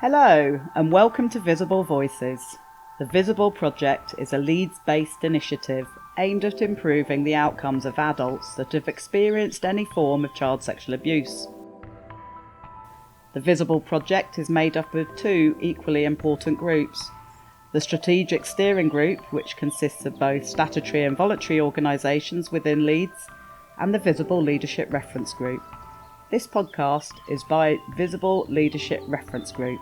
Hello and welcome to Visible Voices. The Visible Project is a Leeds-based initiative aimed at improving the outcomes of adults that have experienced any form of child sexual abuse. The Visible Project is made up of two equally important groups. The Strategic Steering Group, which consists of both statutory and voluntary organisations within Leeds, and the Visible Leadership Reference Group. This podcast is by Visible Leadership Reference Group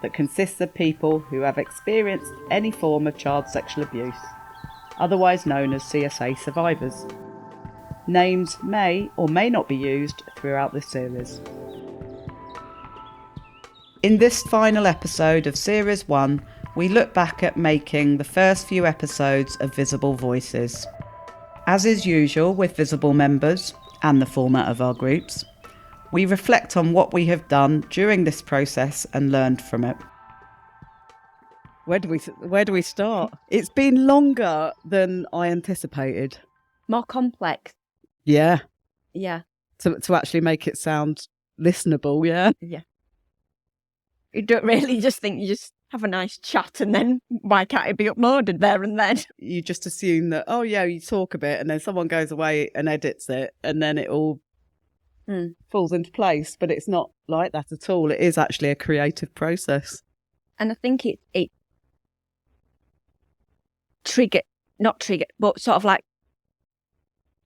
that consists of people who have experienced any form of child sexual abuse, otherwise known as CSA survivors. Names may or may not be used throughout this series. In this final episode of Series 1, we look back at making the first few episodes of Visible Voices. As is usual with Visible members and the format of our groups, we reflect on what we have done during this process and learned from it. Where do we start? It's been longer than I anticipated. More complex. Yeah. Yeah. To actually make it sound listenable, yeah. Yeah. You don't really just think you just have a nice chat and then why can't it be uploaded there and then? You just assume that, oh yeah, you talk a bit and then someone goes away and edits it and then it all falls into place, but it's not like that at all. It is actually a creative process. And I think it but sort of like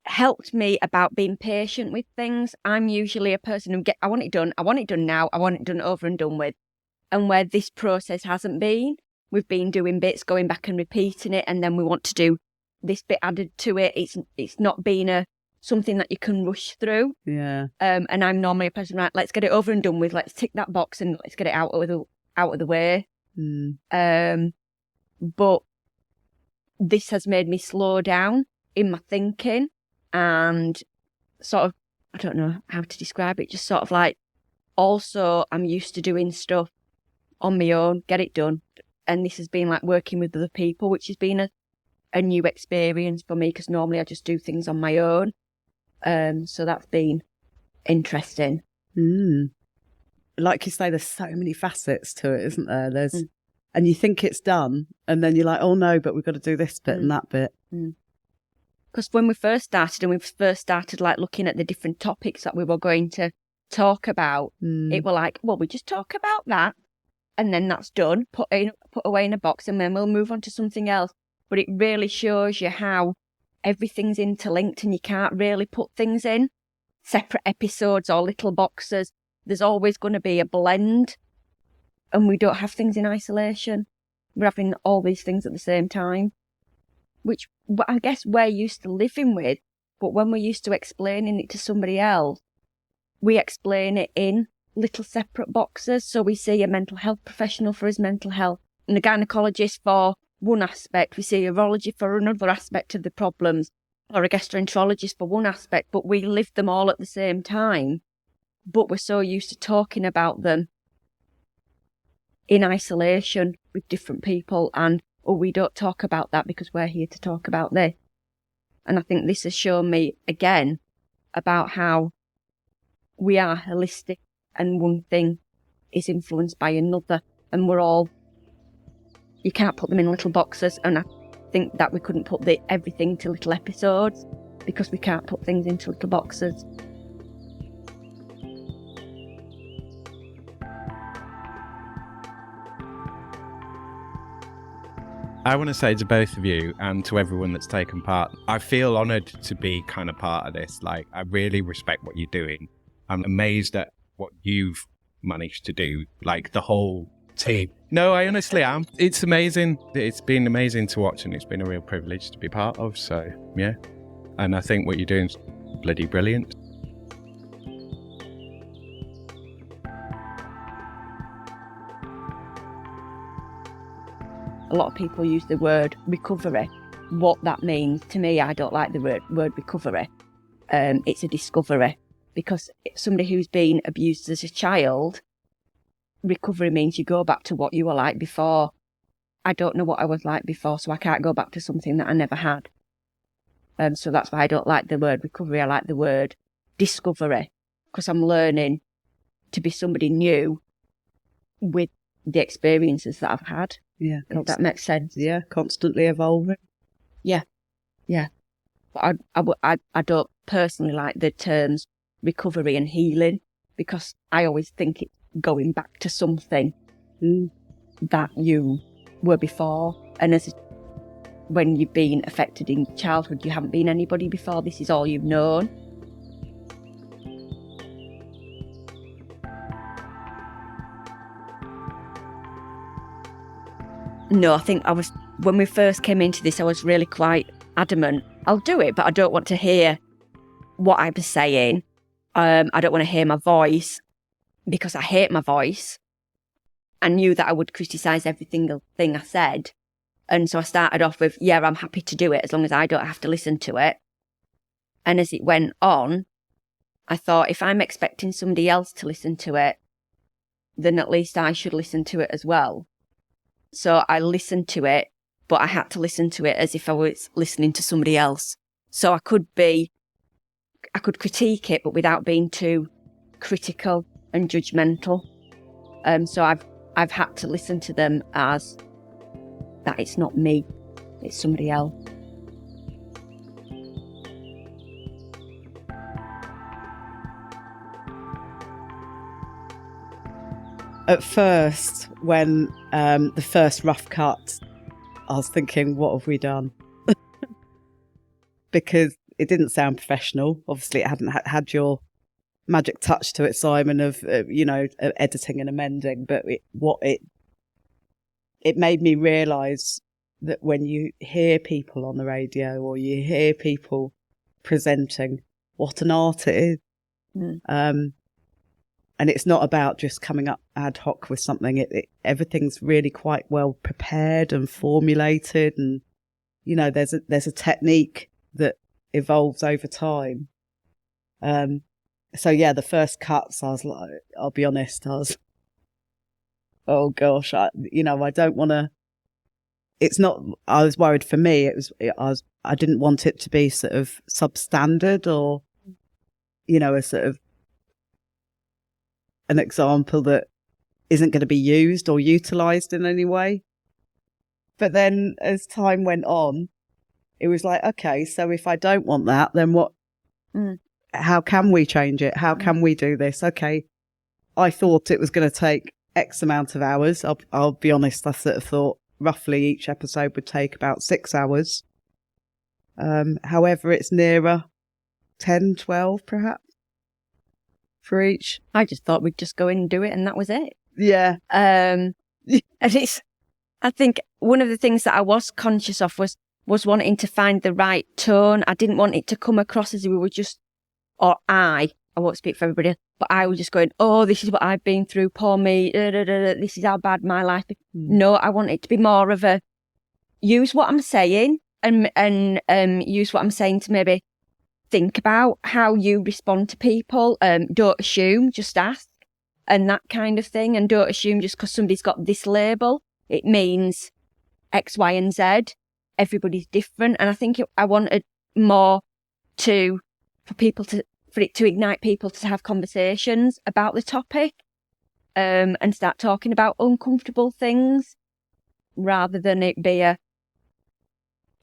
helped me about being patient with things. I'm usually a person who I want it done now, I want it done over and done with. And where this process hasn't been, we've been doing bits, going back and repeating it, and then we want to do this bit added to it. It's not been something that you can rush through. Yeah. And I'm normally a person, right, let's get it over and done with. Let's tick that box and let's get it out of the way. But this has made me slow down in my thinking and sort of, I don't know how to describe it, just sort of like, also I'm used to doing stuff on my own, get it done. And this has been like working with other people, which has been a new experience for me because normally I just do things on my own. So that's been interesting. Like you say, there's so many facets to it, isn't there? And you think it's done, and then you're like, oh no, but we've got to do this bit and that bit. Because when we first started like looking at the different topics that we were going to talk about, it were like, well, we just talk about that, and then that's done, put away in a box, and then we'll move on to something else. But it really shows you how everything's interlinked and you can't really put things in separate episodes or little boxes. There's always going to be a blend, and we don't have things in isolation. We're having all these things at the same time, which I guess we're used to living with, but when we're used to explaining it to somebody else, we explain it in little separate boxes. So we see a mental health professional for his mental health and a gynaecologist for one aspect, we see a urology for another aspect of the problems, or a gastroenterologist for one aspect, but we live them all at the same time. But we're so used to talking about them in isolation with different people, and we don't talk about that because we're here to talk about this. And I think this has shown me again about how we are holistic and one thing is influenced by another, and you can't put them in little boxes. And I think that we couldn't put everything to little episodes because we can't put things into little boxes. I want to say to both of you and to everyone that's taken part, I feel honoured to be kind of part of this. Like, I really respect what you're doing. I'm amazed at what you've managed to do, like the whole team. No, I honestly am. It's amazing. It's been amazing to watch, and it's been a real privilege to be part of. So, yeah. And I think what you're doing is bloody brilliant. A lot of people use the word recovery. What that means, to me, I don't like the word recovery. It's a discovery, because somebody who's been abused as a child, recovery means you go back to what you were like before. I don't know what I was like before, so I can't go back to something that I never had. So that's why I don't like the word recovery. I like the word discovery, because I'm learning to be somebody new with the experiences that I've had. Yeah. If that makes sense. Yeah, constantly evolving. Yeah. But I don't personally like the terms recovery and healing, because I always think it's going back to something that you were before. And when you've been affected in childhood, you haven't been anybody before. This is all you've known. No, I think when we first came into this, I was really quite adamant. I'll do it, but I don't want to hear what I was saying. I don't want to hear my voice, because I hate my voice. I knew that I would criticise every single thing I said. And so I started off with, yeah, I'm happy to do it as long as I don't have to listen to it. And as it went on, I thought, if I'm expecting somebody else to listen to it, then at least I should listen to it as well. So I listened to it, but I had to listen to it as if I was listening to somebody else. So I could critique it, but without being too critical and judgmental. So I've had to listen to them as that it's not me, it's somebody else. At first, when the first rough cut, I was thinking, what have we done? Because it didn't sound professional. Obviously, it hadn't had your magic touch to it, Simon, of editing and amending. But it made me realise that when you hear people on the radio or you hear people presenting, what an art it is. And it's not about just coming up ad hoc with something. Everything's really quite well prepared and formulated, and there's a technique that evolves over time. So yeah, the first cuts, I was like, I'll be honest, oh gosh, I don't want to. It's not. I was worried for me. I didn't want it to be sort of substandard or, a sort of an example that isn't going to be used or utilised in any way. But then as time went on, it was like, okay, so if I don't want that, then what? How can we change it? How can we do this? Okay, I thought it was going to take X amount of hours. I'll be honest, I sort of thought roughly each episode would take about 6 hours. However, it's nearer 10, 12 perhaps for each. I just thought we'd just go in and do it, and that was it. Yeah. And I think one of the things that I was conscious of was wanting to find the right tone. I didn't want it to come across as if we were just, I won't speak for everybody, but I was just going, oh, this is what I've been through, poor me, this is how bad my life is. No, I want it to be more of a, use what I'm saying and use what I'm saying to maybe think about how you respond to people. Don't assume, just ask, and that kind of thing. And don't assume just because somebody's got this label, it means X, Y, and Z. Everybody's different. And I think I wanted more for it to ignite people to have conversations about the topic, and start talking about uncomfortable things, rather than it be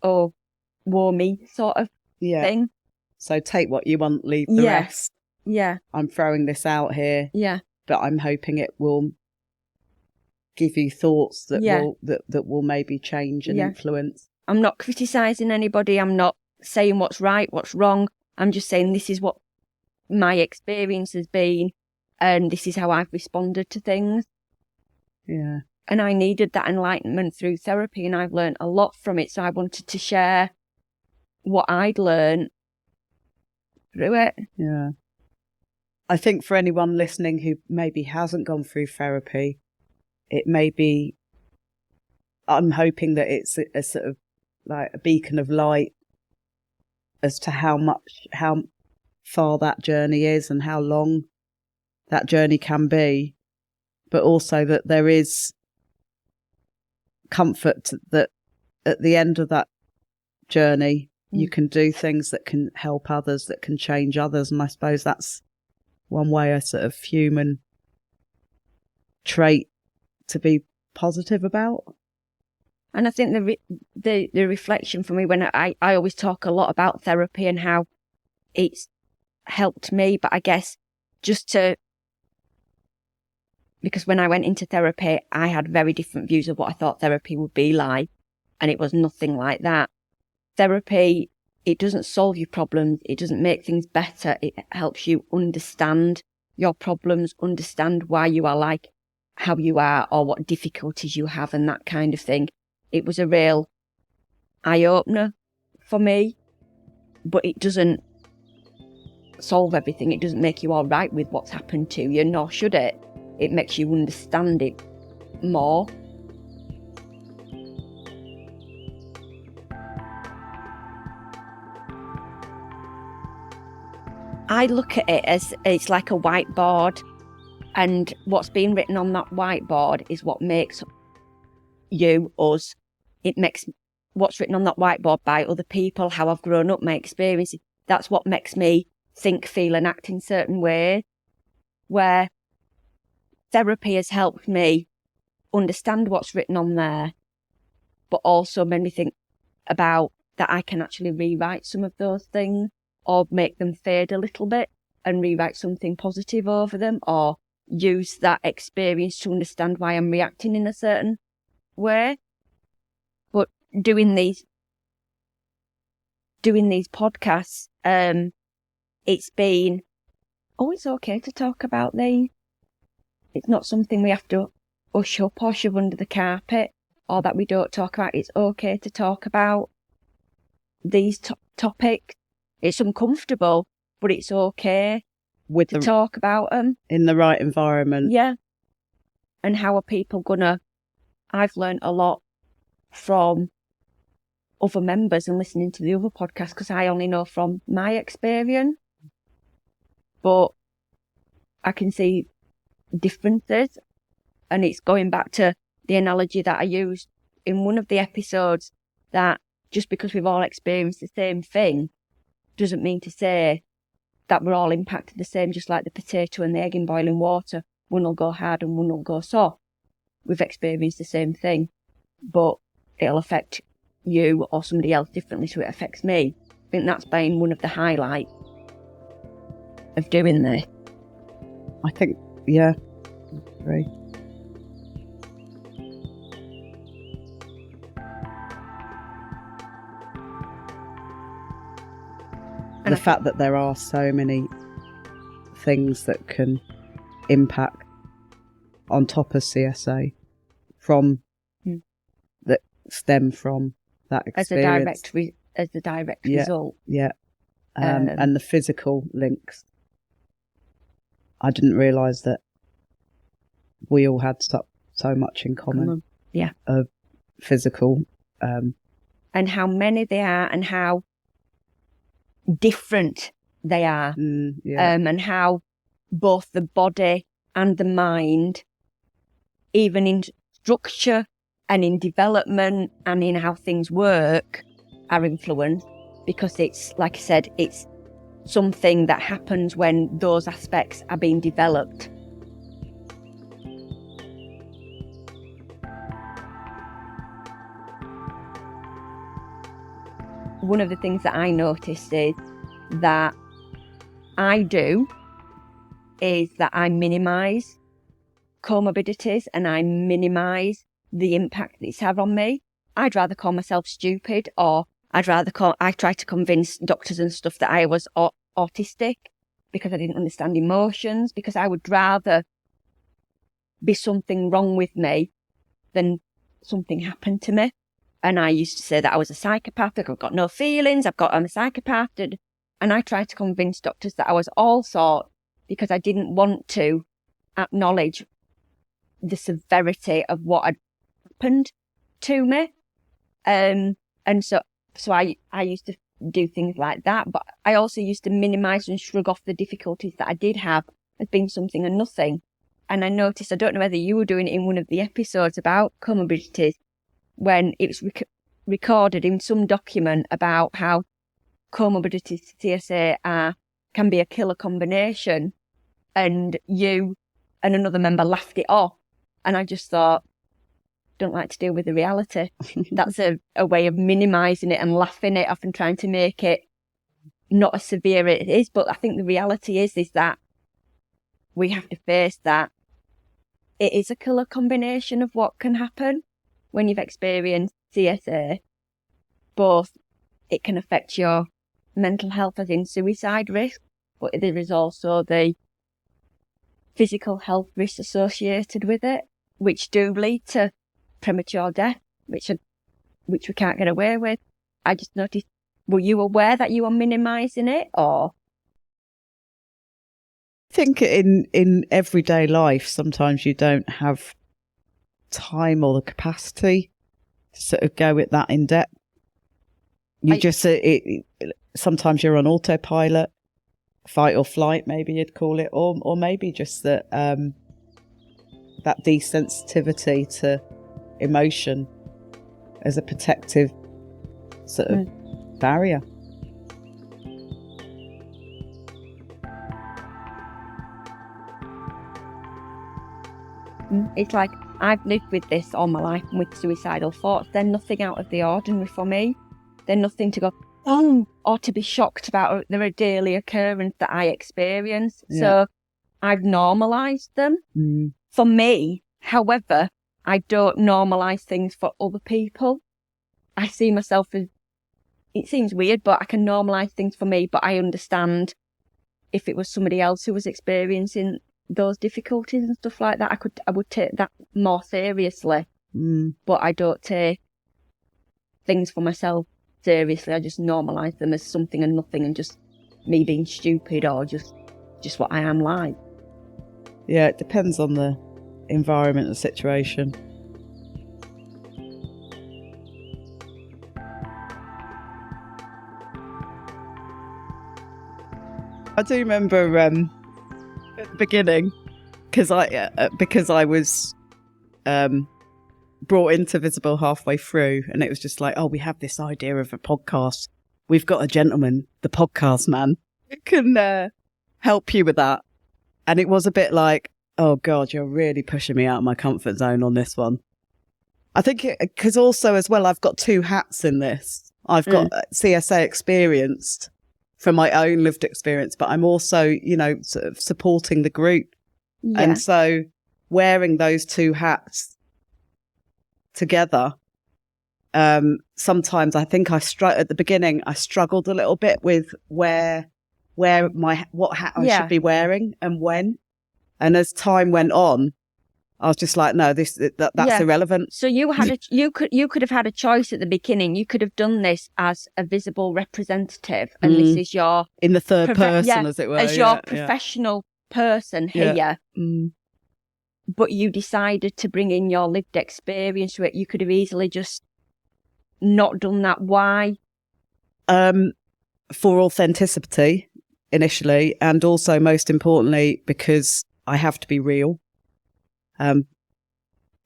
woe me sort of thing. So take what you want, leave the rest. Yeah. I'm throwing this out here. Yeah. But I'm hoping it will give you thoughts that will maybe change and influence. I'm not criticising anybody. I'm not saying what's right, what's wrong. I'm just saying this is what my experience has been, and this is how I've responded to things. Yeah. And I needed that enlightenment through therapy, and I've learned a lot from it. So I wanted to share what I'd learned through it. Yeah. I think for anyone listening who maybe hasn't gone through therapy, it may be, I'm hoping that it's a sort of like a beacon of light as to how far that journey is and how long that journey can be, but also that there is comfort that at the end of that journey, you can do things that can help others, that can change others. And I suppose that's one way, a sort of human trait to be positive about. And I think the reflection for me, when I always talk a lot about therapy and how it's helped me, but I guess because when I went into therapy, I had very different views of what I thought therapy would be like, and it was nothing like that. Therapy, it doesn't solve your problems, it doesn't make things better, it helps you understand your problems, understand why you are like how you are, or what difficulties you have and that kind of thing. It was a real eye-opener for me, but it doesn't solve everything. It doesn't make you all right with what's happened to you, nor should it. It makes you understand it more. I look at it as it's like a whiteboard, and what's being written on that whiteboard is what makes you, us. It makes what's written on that whiteboard by other people, how I've grown up, my experiences. That's what makes me think, feel and act in certain ways, where therapy has helped me understand what's written on there, but also made me think about that I can actually rewrite some of those things, or make them fade a little bit and rewrite something positive over them, or use that experience to understand why I'm reacting in a certain way. But doing these podcasts, it's been, it's okay to talk about these. It's not something we have to hush up or shove under the carpet, or that we don't talk about. It's okay to talk about these topics. It's uncomfortable, but it's okay to talk about them. In the right environment. Yeah. And how are people gonna... I've learned a lot from other members and listening to the other podcasts, because I only know from my experience. But I can see differences. And it's going back to the analogy that I used in one of the episodes, that just because we've all experienced the same thing doesn't mean to say that we're all impacted the same, just like the potato and the egg in boiling water. One will go hard and one will go soft. We've experienced the same thing, but it'll affect you or somebody else differently, so it affects me. I think that's been one of the highlights of doing this. I think, yeah, I agree. And the fact that there are so many things that can impact on top of CSA that stem from that experience. As a direct result. Yeah. And the physical links. I didn't realise that we all had so much in common. Yeah. Of physical. And how many they are, and how different they are. And how both the body and the mind, even in structure and in development and in how things work, are influenced, because it's, like I said, it's something that happens when those aspects are being developed. One of the things that I noticed is that I minimise comorbidities, and I minimise the impact that it's had on me. I'd rather call myself stupid, or I try to convince doctors and stuff that I was autistic because I didn't understand emotions, because I would rather be something wrong with me than something happened to me. And I used to say that I was a psychopath, like I've got no feelings, I'm a psychopath. And I tried to convince doctors that I was all sorts, because I didn't want to acknowledge the severity of what had happened to me. And so I used to do things like that, but I also used to minimise and shrug off the difficulties that I did have as being something and nothing. And I noticed, I don't know whether you were doing it in one of the episodes about comorbidities, when it was recorded in some document about how comorbidities to CSA can be a killer combination, and you and another member laughed it off And I just thought, don't like to deal with the reality. That's a way of minimising it and laughing it off and trying to make it not as severe as it is. But I think the reality is that we have to face that it is a killer combination of what can happen when you've experienced CSA. Both, it can affect your mental health as in suicide risk, but there is also the physical health risks associated with it, which do lead to premature death, which we can't get away with. I just noticed, were you aware that you were minimising it, or? I think in everyday life, sometimes you don't have time or the capacity to sort of go at that in depth. Sometimes you're on autopilot, fight or flight, maybe you'd call it, or maybe just that desensitivity to emotion as a protective sort of barrier. It's like I've lived with this all my life with suicidal thoughts. They're nothing out of the ordinary for me. They're nothing to go, or to be shocked about. They're a daily occurrence that I experience. Yeah. So I've normalised them. For me, however, I don't normalise things for other people. I see myself as, it seems weird, but I can normalise things for me, but I understand if it was somebody else who was experiencing those difficulties and stuff like that, I would take that more seriously. But I don't take things for myself seriously. I just normalise them as something and nothing, and just me being stupid or just what I am like. Yeah, it depends on the environment and situation. I do remember at the beginning, because I was brought into Visible halfway through, and it was just like, we have this idea of a podcast. We've got a gentleman, the podcast man, who can help you with that. And it was a bit like, oh God, you're really pushing me out of my comfort zone on this one. I think because also as well, I've got two hats in this. I've got CSA experienced from my own lived experience, but I'm also, sort of supporting the group. Yeah. And so wearing those two hats together, sometimes I think at the beginning, I struggled a little bit with what hat I should be wearing and when. And as time went on, I was just like, no, that's irrelevant. So you could have had a choice at the beginning. You could have done this as a visible representative, and this is your in the third person, as it were, as your professional person here. Yeah. But you decided to bring in your lived experience to it. You could have easily just not done that. Why? For authenticity initially, and also most importantly because I have to be real.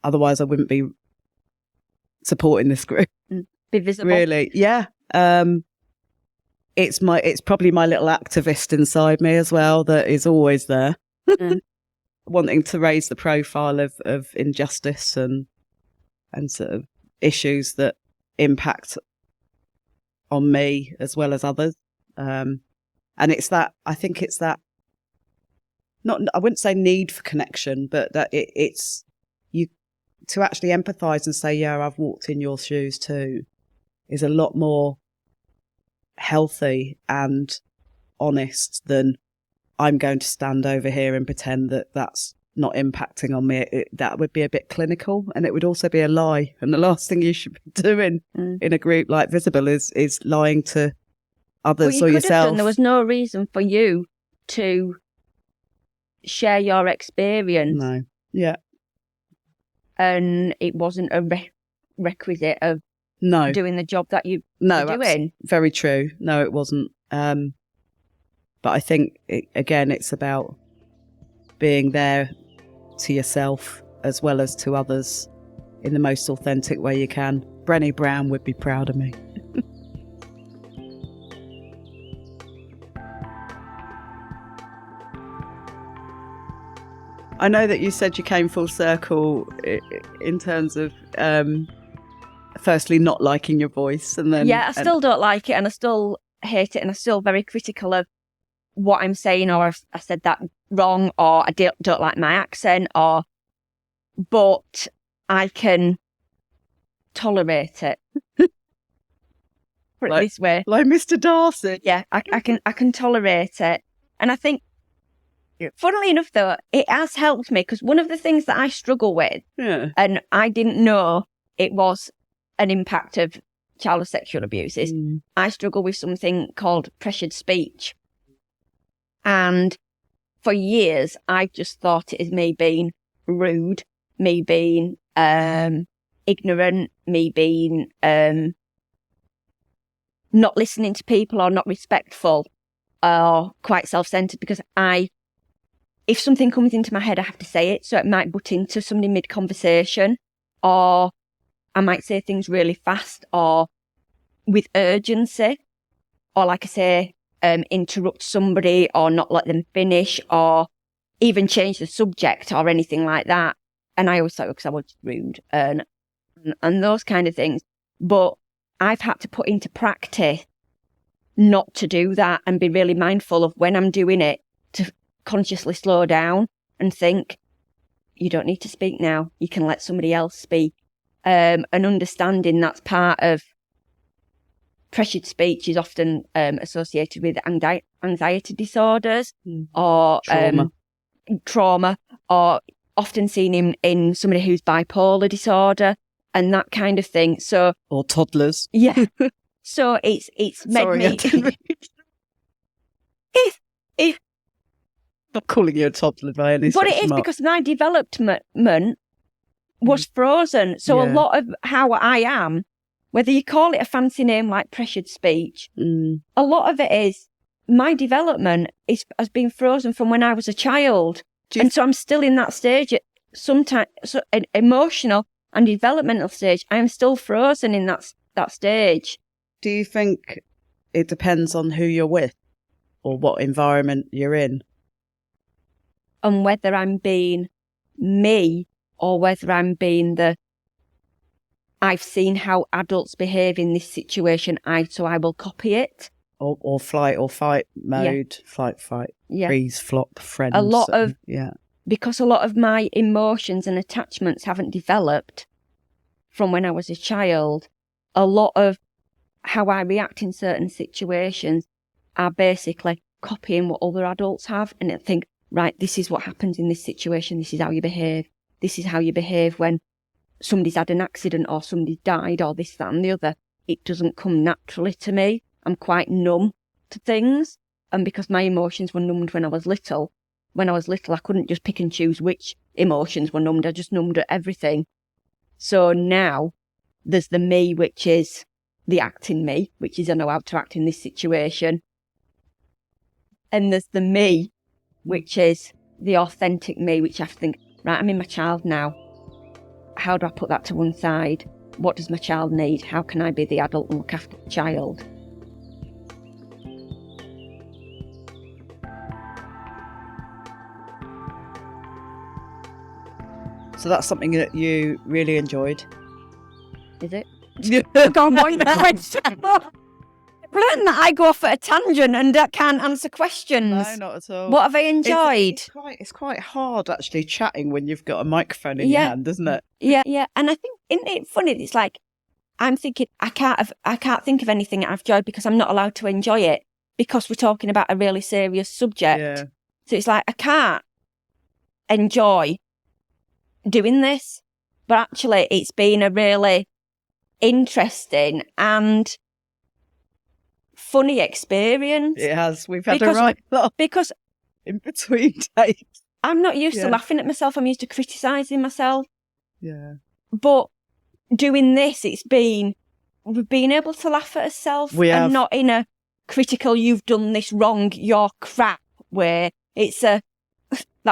Otherwise I wouldn't be supporting this group. Be visible. Really, yeah. It's probably my little activist inside me as well that is always there, wanting to raise the profile of injustice and sort of issues that impact on me as well as others. And I think it's that. I wouldn't say need for connection, but that it's you to actually empathise and say, yeah, I've walked in your shoes too, is a lot more healthy and honest than I'm going to stand over here and pretend that that's not impacting on me. That would be a bit clinical, and it would also be a lie. And the last thing you should be doing in a group like Visible is lying to others or yourself. There was no reason for you to share your experience. No. Yeah. And it wasn't a requisite of doing the job that you were doing. Very true. No, it wasn't. But I think, it's about being there to yourself as well as to others in the most authentic way you can. Brené Brown would be proud of me. I know that you said you came full circle in terms of firstly not liking your voice, and then I still don't like it, and I still hate it, and I'm still very critical of what I'm saying, or I said that wrong, or I don't like my accent, but I can tolerate it. Put it this way, like Mr. Darcy. yeah, I can tolerate it, and I think, funnily enough, though, it has helped me, because one of the things that I struggle with, and I didn't know it was an impact of child sexual abuse, is I struggle with something called pressured speech. And for years, I've just thought it is me being rude, me being ignorant, me being not listening to people, or not respectful, or quite self-centered, because if something comes into my head, I have to say it. So it might butt into somebody mid-conversation, or I might say things really fast or with urgency, or like I say, interrupt somebody or not let them finish, or even change the subject or anything like that. And I always thought, because I was rude and those kind of things. But I've had to put into practice not to do that, and be really mindful of when I'm doing it, to consciously slow down and think, you don't need to speak now. You can let somebody else speak. And understanding that's part of pressured speech is often associated with anxiety disorders or trauma, or often seen in somebody who's bipolar disorder and that kind of thing. So, or toddlers. Yeah. So it's made me. It's not calling you a toddler by any stretch. But it is because my development was frozen. So a lot of how I am, whether you call it a fancy name like pressured speech, a lot of it is my development has been frozen from when I was a child. And so I'm still in that stage, sometimes an emotional and developmental stage. I am still frozen in that stage. Do you think it depends on who you're with or what environment you're in? And whether I'm being me, or whether I'm being I've seen how adults behave in this situation, so I will copy it. Or flight or fight mode, flight, fight, freeze, flop, friends. Because a lot of my emotions and attachments haven't developed from when I was a child. A lot of how I react in certain situations are basically copying what other adults have, and I think, right, this is what happens in this situation. This is how you behave. This is how you behave when somebody's had an accident or somebody's died or this, that and the other. It doesn't come naturally to me. I'm quite numb to things. And because my emotions were numbed when I was little, I couldn't just pick and choose which emotions were numbed. I just numbed at everything. So now there's the me, which is the acting me, which is I know how to act in this situation. And there's the me, which is the authentic me, which I have to think, right, I'm in my child now. How do I put that to one side? What does my child need? How can I be the adult and look after the child? So that's something that you really enjoyed. Is it? Go on, what learn that I go off at a tangent and I can't answer questions. No, not at all. What have I enjoyed? It's quite hard actually chatting when you've got a microphone in your hand, isn't it? Yeah. And I think, isn't it funny? It's like I'm thinking I can't think of anything I've enjoyed because I'm not allowed to enjoy it because we're talking about a really serious subject. Yeah. So it's like I can't enjoy doing this, but actually it's been a really interesting and funny experience. It has. We've had a right lot because in between takes. I'm not used to laughing at myself. I'm used to criticising myself. Yeah. But doing this, we've been able to laugh at ourselves and not in a critical, you've done this wrong, you're crap way. It's that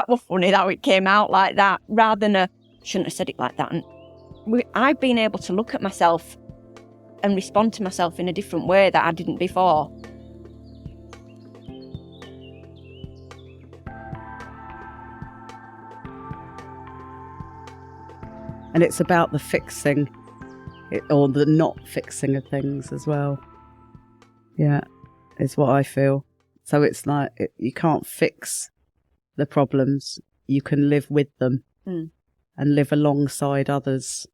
was funny how it came out like that, rather than shouldn't have said it like that. And I've been able to look at myself and respond to myself in a different way that I didn't before. And it's about the fixing or the not fixing of things as well. Yeah, is what I feel. So it's like you can't fix the problems. You can live with them and live alongside others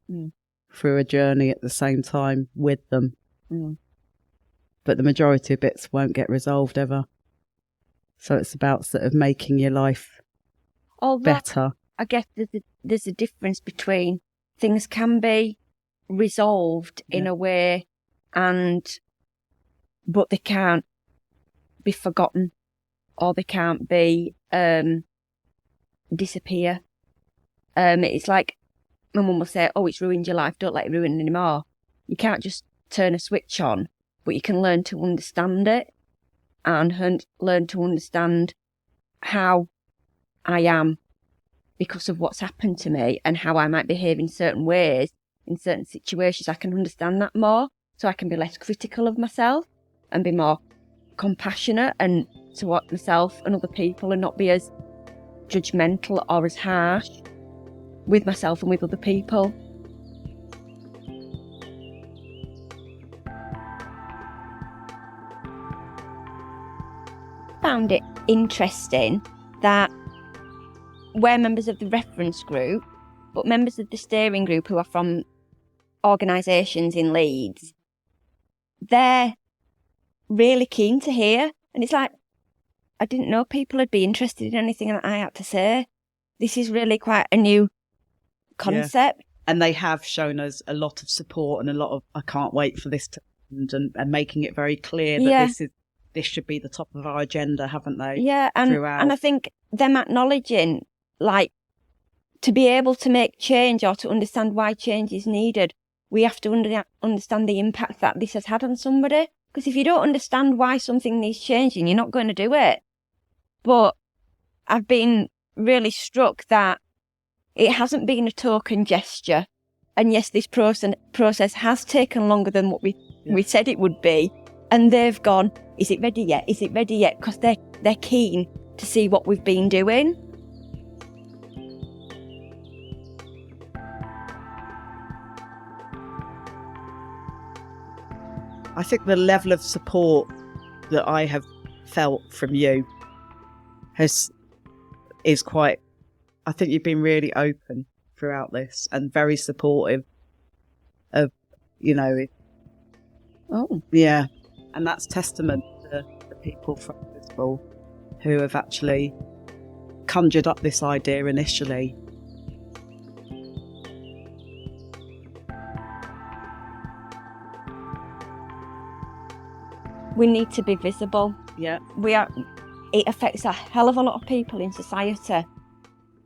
through a journey at the same time with them. But the majority of bits won't get resolved ever. So it's about sort of making your life better. I guess there's a difference between things can be resolved in a way, but they can't be forgotten, or they can't be disappear. It's like my mum will say, "Oh, it's ruined your life. Don't let it ruin anymore." You can't just turn a switch on, but you can learn to understand it and learn to understand how I am because of what's happened to me and how I might behave in certain ways in certain situations. I can understand that more, so I can be less critical of myself and be more compassionate and toward myself and other people, and not be as judgmental or as harsh with myself and with other people. Found it interesting that we're members of the reference group, but members of the steering group who are from organisations in Leeds, they're really keen to hear. And it's like, I didn't know people would be interested in anything that I had to say. This is really quite a new concept. Yeah. And they have shown us a lot of support and a lot of, I can't wait for this to end, and making it very clear that this should be the top of our agenda, haven't they? Yeah, and I think them acknowledging, like, to be able to make change or to understand why change is needed, we have to understand the impact that this has had on somebody. Because if you don't understand why something needs changing, you're not going to do it. But I've been really struck that it hasn't been a token gesture. And yes, this process has taken longer than what we said it would be. And they've gone, is it ready yet? Is it ready yet? Because they're keen to see what we've been doing. I think the level of support that I have felt from you is quite, I think you've been really open throughout this and very supportive of, Oh. Yeah. And that's testament to the people from Visible who have actually conjured up this idea initially. We need to be visible. Yeah. It affects a hell of a lot of people in society,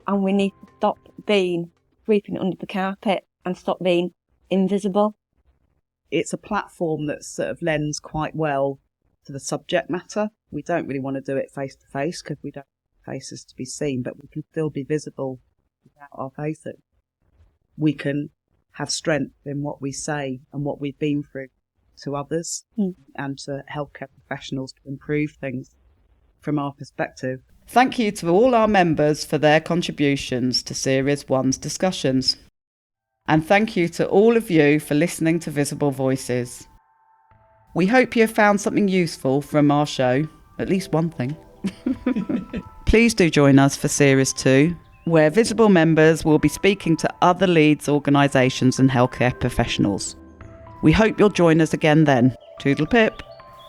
and we need to stop sweeping it under the carpet and stop being invisible. It's a platform that sort of lends quite well to the subject matter. We don't really want to do it face to face because we don't want faces to be seen, but we can still be visible without our faces. We can have strength in what we say and what we've been through to others and to healthcare professionals to improve things from our perspective. Thank you to all our members for their contributions to Series 1's discussions. And thank you to all of you for listening to Visible Voices. We hope you have found something useful from our show, at least one thing. Please do join us for Series 2, where Visible members will be speaking to other Leeds organisations and healthcare professionals. We hope you'll join us again then. Toodle pip.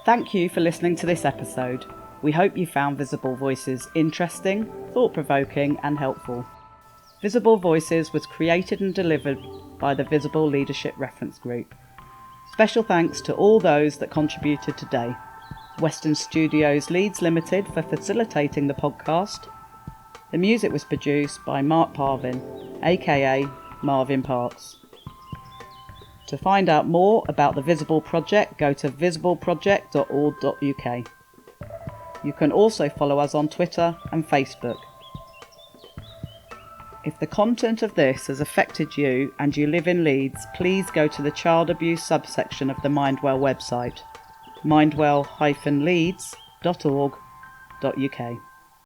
Thank you for listening to this episode. We hope you found Visible Voices interesting, thought-provoking and helpful. Visible Voices was created and delivered by the Visible Leadership Reference Group. Special thanks to all those that contributed today. Western Studios Leeds Limited for facilitating the podcast. The music was produced by Mark Parvin, aka Marvin Parks. To find out more about the Visible Project, go to visibleproject.org.uk. You can also follow us on Twitter and Facebook. If the content of this has affected you and you live in Leeds, please go to the child abuse subsection of the Mindwell website, mindwell-leeds.org.uk.